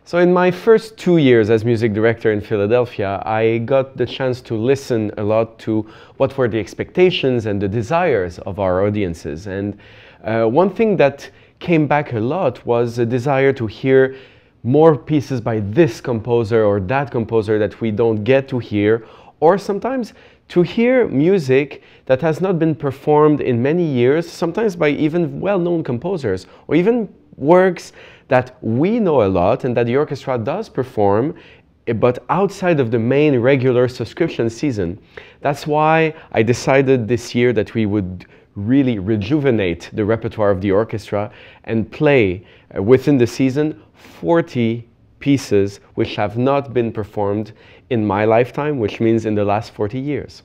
So in my first 2 years as music director in Philadelphia, I got the chance to listen a lot to what were the expectations and the desires of our audiences. And one thing that came back a lot was a desire to hear more pieces by this composer or that composer that we don't get to hear, or sometimes to hear music that has not been performed in many years, sometimes by even well-known composers, or even works that we know a lot and that the orchestra does perform, but outside of the main regular subscription season. That's why I decided this year that we would really rejuvenate the repertoire of the orchestra and play within the season 40 pieces which have not been performed in my lifetime, which means in the last 40 years.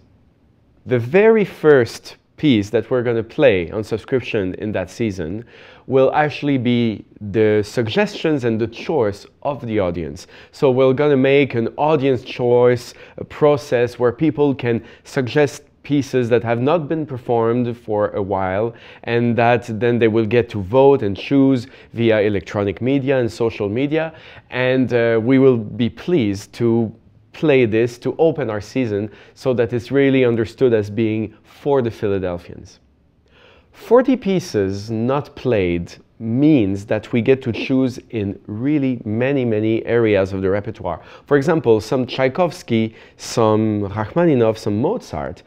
The very first piece that we're going to play on subscription in that season will actually be the suggestions and the choice of the audience. So we're going to make an audience choice process where people can suggest pieces that have not been performed for a while, and that then they will get to vote and choose via electronic media and social media, and we will be pleased to play this to open our season so that it's really understood as being for the Philadelphians. 40 pieces not played means that we get to choose in really many areas of the repertoire. For example, some Tchaikovsky, some Rachmaninoff, some Mozart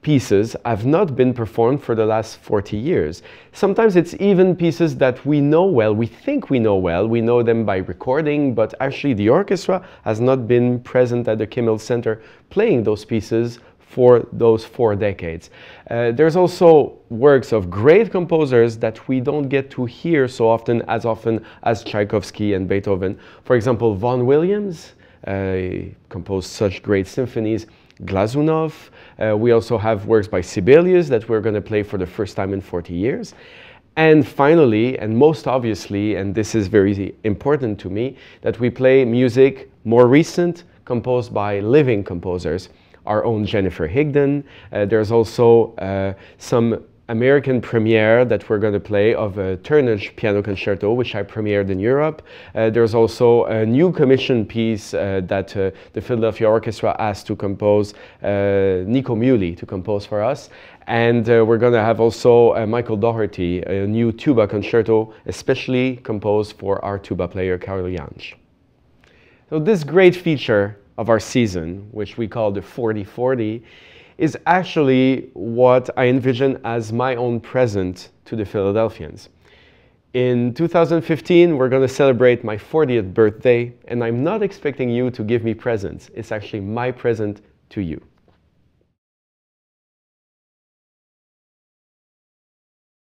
pieces have not been performed for the last 40 years. Sometimes it's even pieces that we know well, we think we know them by recording, but actually the orchestra has not been present at the Kimmel Center playing those pieces for those 4 decades. There's also works of great composers that we don't get to hear so often as Tchaikovsky and Beethoven. For example, Vaughan Williams composed such great symphonies. Glazunov. We also have works by Sibelius that we're going to play for the first time in 40 years. And finally, and most obviously, and this is very important to me, that we play music more recent, composed by living composers. Our own Jennifer Higdon. There's also some American premiere that we're going to play of a Turnage piano concerto, which I premiered in Europe. There's also a new commission piece that the Philadelphia Orchestra asked to compose, Nico Muhly to compose for us. And we're going to have also Michael Doherty, a new tuba concerto, especially composed for our tuba player, Karol Jansch. So this great feature of our season, which we call the 40-40, is actually what I envision as my own present to the Philadelphians. In 2015, we're going to celebrate my 40th birthday, and I'm not expecting you to give me presents. It's actually my present to you.